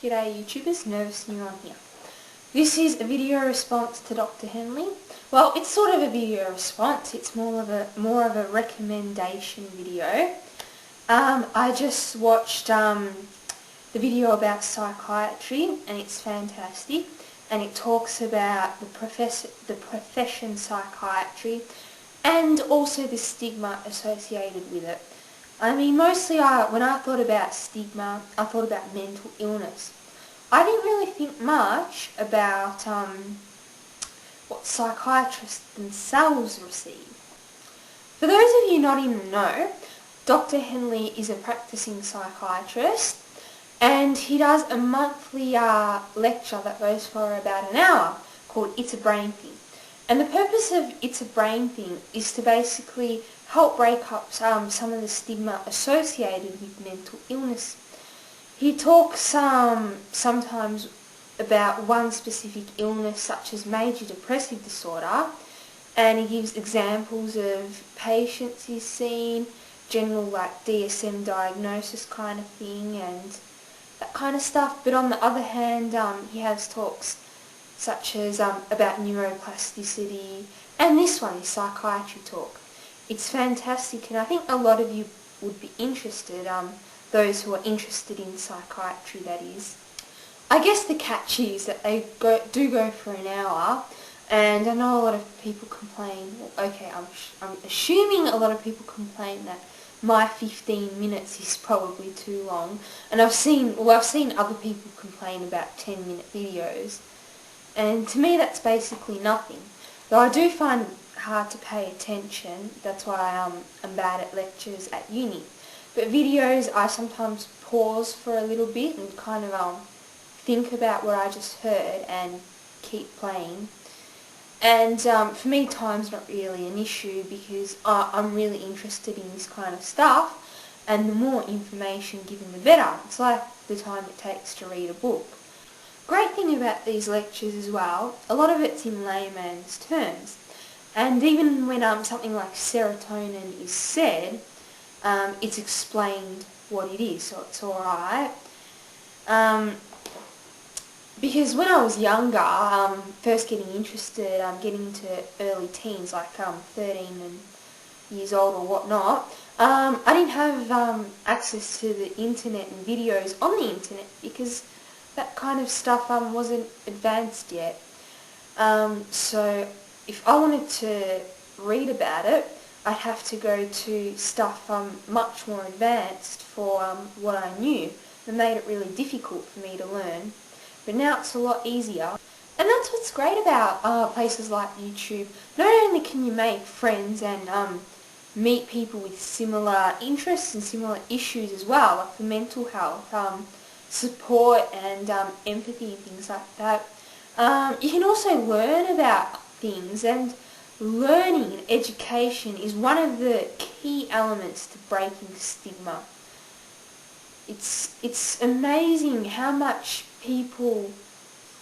G'day YouTubers, nervous neuron here. This is a video response to Dr. Henley. Well, it's sort of a video response, it's more of a recommendation video. I just watched the video about psychiatry and it's fantastic, and it talks about the profession psychiatry and also the stigma associated with it. I mean, mostly when I thought about stigma, I thought about mental illness. I didn't really think much about what psychiatrists themselves receive. For those of you not in the know, Dr. Henley is a practicing psychiatrist, and he does a monthly lecture that goes for about an hour called It's a Brain Thing. And the purpose of It's a Brain Thing is to basically help break up some of the stigma associated with mental illness. He talks sometimes about one specific illness, such as major depressive disorder, and he gives examples of patients he's seen, general like DSM diagnosis kind of thing and that kind of stuff. But on the other hand, he has talks such as about neuroplasticity, and this one is psychiatry talk. It's fantastic, and I think a lot of you would be interested, those who are interested in psychiatry, that is. I guess the catch is that they do go for an hour, and I know a lot of people complain, okay, I'm assuming a lot of people complain that my 15 minutes is probably too long, and I've seen other people complain about 10-minute videos, and to me that's basically nothing. Though I do find it hard to pay attention, that's why I'm bad at lectures at uni. But videos, I sometimes pause for a little bit and kind of think about what I just heard and keep playing. And for me, time's not really an issue because I'm really interested in this kind of stuff, and the more information given the better. It's like the time it takes to read a book. Great thing about these lectures as well, a lot of it's in layman's terms. And even when something like serotonin is said, it's explained what it is, so it's alright. Because when I was younger, first getting interested, getting into early teens, like 13 years old or whatnot, I didn't have access to the internet and videos on the internet because that kind of stuff wasn't advanced yet. So if I wanted to read about it, I'd have to go to stuff much more advanced for what I knew. It made it really difficult for me to learn. But now it's a lot easier. And that's what's great about places like YouTube. Not only can you make friends and meet people with similar interests and similar issues as well, like for mental health, support and empathy and things like that. You can also learn about things, and learning and education is one of the key elements to breaking stigma. It's amazing how much people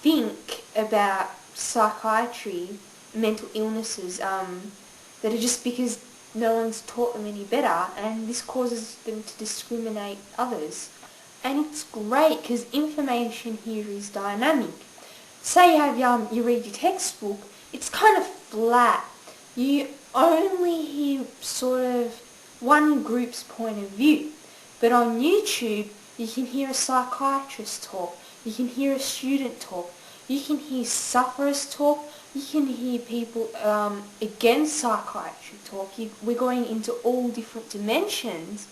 think about psychiatry, mental illnesses, that are just because no one's taught them any better, and this causes them to discriminate others. And it's great because information here is dynamic. Say you read your textbook, it's kind of flat. You only hear sort of one group's point of view. But on YouTube, you can hear a psychiatrist talk, you can hear a student talk, you can hear sufferers talk, you can hear people against psychiatry talk. We're going into all different dimensions.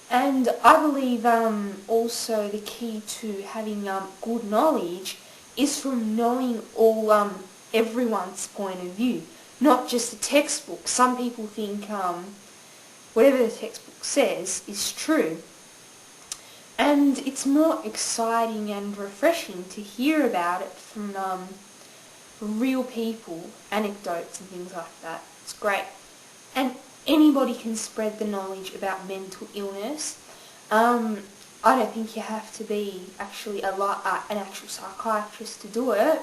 And I believe also the key to having good knowledge is from knowing everyone's point of view, not just the textbook. Some people think whatever the textbook says is true. And it's more exciting and refreshing to hear about it from real people, anecdotes and things like that. It's great. And anybody can spread the knowledge about mental illness. I don't think you have to be actually an actual psychiatrist to do it.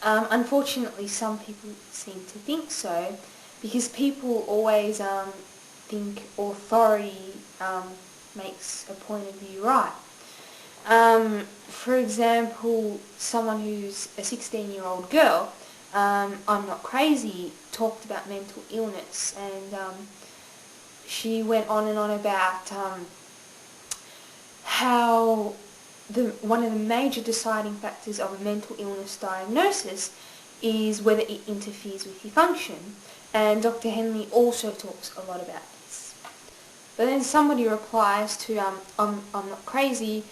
Unfortunately, some people seem to think so, because people always think authority makes a point of view right. for example, someone who's a 16-year-old girl, I'm Not Crazy, talked about mental illness, and she went on and on about how one of the major deciding factors of a mental illness diagnosis is whether it interferes with your function. And Dr. Henley also talks a lot about this. But then somebody replies to, I'm not crazy,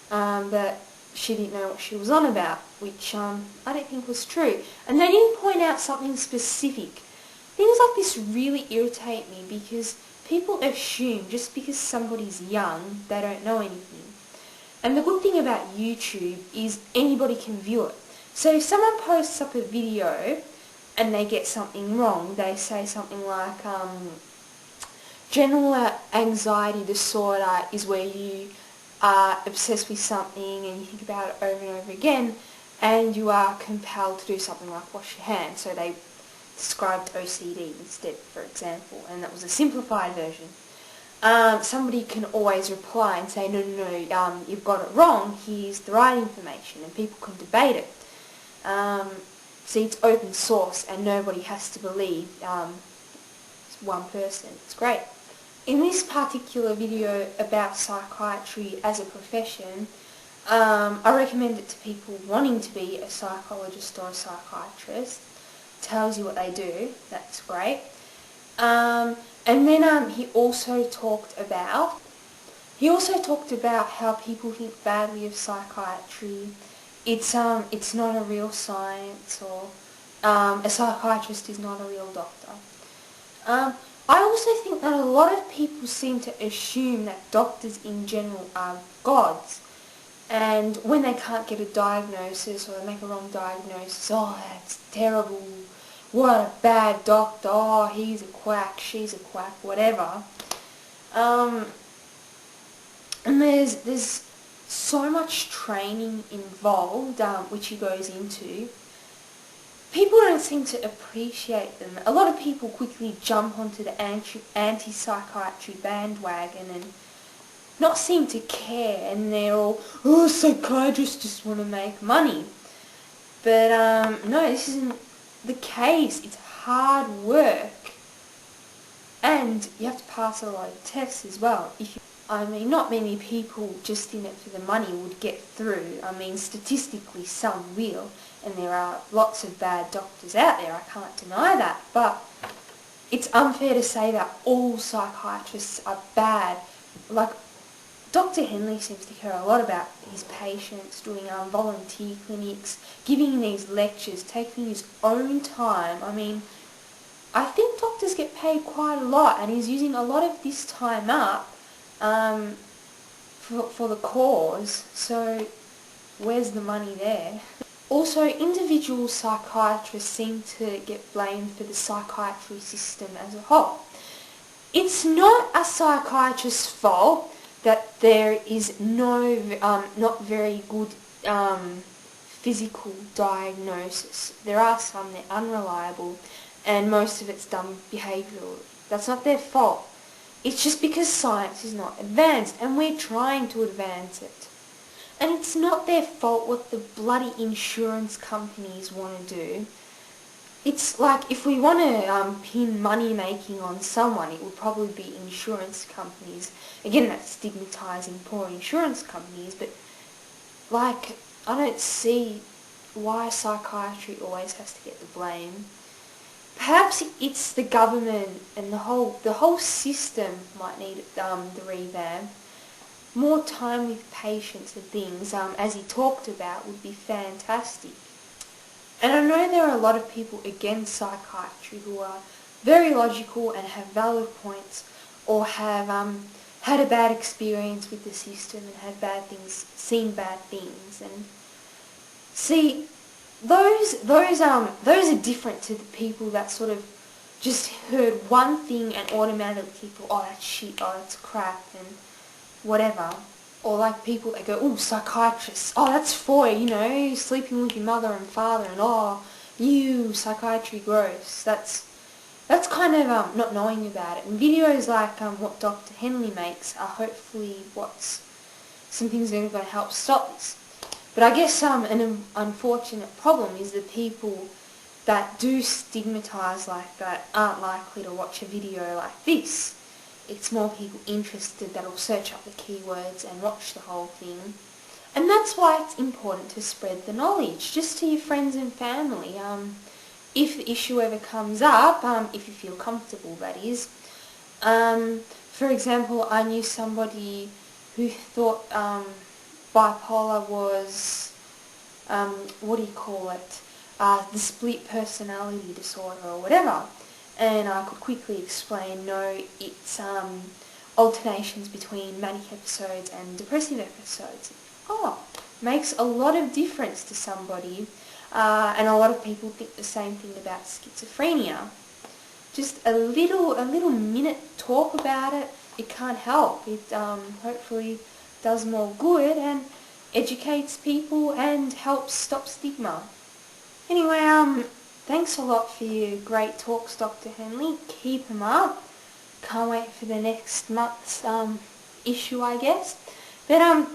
but she didn't know what she was on about, which I don't think was true. And they didn't point out something specific. Things like this really irritate me because people assume just because somebody's young, they don't know anything. And the good thing about YouTube is anybody can view it. So if someone posts up a video and they get something wrong, they say something like, general anxiety disorder is where you are obsessed with something and you think about it over and over again, and you are compelled to do something like wash your hands. So they described OCD instead, for example, and that was a simplified version. Somebody can always reply and say, no, you've got it wrong, here's the right information, and people can debate it. See, it's open source and nobody has to believe one person. It's great. In this particular video about psychiatry as a profession, I recommend it to people wanting to be a psychologist or a psychiatrist. Tells you what they do. That's great. And then he also talked about how people think badly of psychiatry. It's not a real science, or a psychiatrist is not a real doctor. I also think that a lot of people seem to assume that doctors in general are gods, and when they can't get a diagnosis or they make a wrong diagnosis, oh, that's terrible, what a bad doctor, oh, he's a quack, she's a quack, whatever. And there's so much training involved, which he goes into. People don't seem to appreciate them. A lot of people quickly jump onto the anti-psychiatry bandwagon and not seem to care, and they're all, oh, psychiatrists just want to make money. But no, this isn't the case. It's hard work, and you have to pass a lot of tests as well. I mean, not many people just in it for the money would get through. I mean, statistically some will, and there are lots of bad doctors out there, I can't deny that, but it's unfair to say that all psychiatrists are bad. Like, Dr. Henley seems to care a lot about his patients, doing volunteer clinics, giving these lectures, taking his own time. I mean, I think doctors get paid quite a lot, and he's using a lot of this time up for the cause, so where's the money there? Also, individual psychiatrists seem to get blamed for the psychiatry system as a whole. It's not a psychiatrist's fault that there is not very good physical diagnosis. There are some that are unreliable, and most of it's done behavioural. That's not their fault. It's just because science is not advanced, and we're trying to advance it. And it's not their fault what the bloody insurance companies want to do. It's like, if we want to pin money making on someone, it would probably be insurance companies. Again, that's stigmatizing poor insurance companies, but like, I don't see why psychiatry always has to get the blame. Perhaps it's the government and the whole system might need the revamp. More time with patients and things, as he talked about, would be fantastic. And I know there are a lot of people against psychiatry who are very logical and have valid points, or have had a bad experience with the system and had seen bad things. And see, those are different to the people that sort of just heard one thing and automatically thought, oh, that's shit, oh, that's crap, and whatever. Or like people that go, oh, psychiatrists, oh, that's for, sleeping with your mother and father, and oh, you, psychiatry gross. That's kind of not knowing about it. And videos like what Dr. Henley makes are hopefully some things that are going to help stop this. But I guess an unfortunate problem is the people that do stigmatize like that aren't likely to watch a video like this. It's more people interested that'll search up the keywords and watch the whole thing. And that's why it's important to spread the knowledge, just to your friends and family. If the issue ever comes up, if you feel comfortable, that is. For example, I knew somebody who thought bipolar was, the split personality disorder or whatever. And I could quickly explain, no, it's alternations between manic episodes and depressive episodes. Oh, makes a lot of difference to somebody, and a lot of people think the same thing about schizophrenia. Just a little minute talk about it, it can't help. It hopefully does more good and educates people and helps stop stigma. Anyway, thanks a lot for your great talks, Dr. Henley. Keep them up. Can't wait for the next month's issue, I guess. But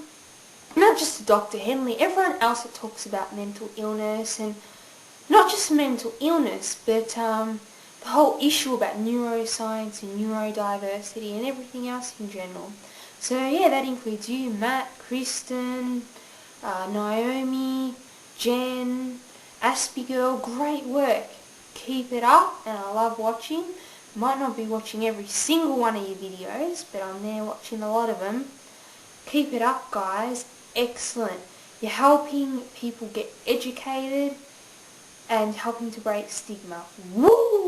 not just to Dr. Henley, everyone else that talks about mental illness, and not just mental illness, but the whole issue about neuroscience and neurodiversity and everything else in general. So yeah, that includes you, Matt, Kristen, Naomi, Jen, Aspie Girl. Great work. Keep it up, and I love watching. Might not be watching every single one of your videos, but I'm there watching a lot of them. Keep it up, guys. Excellent. You're helping people get educated and helping to break stigma. Woo!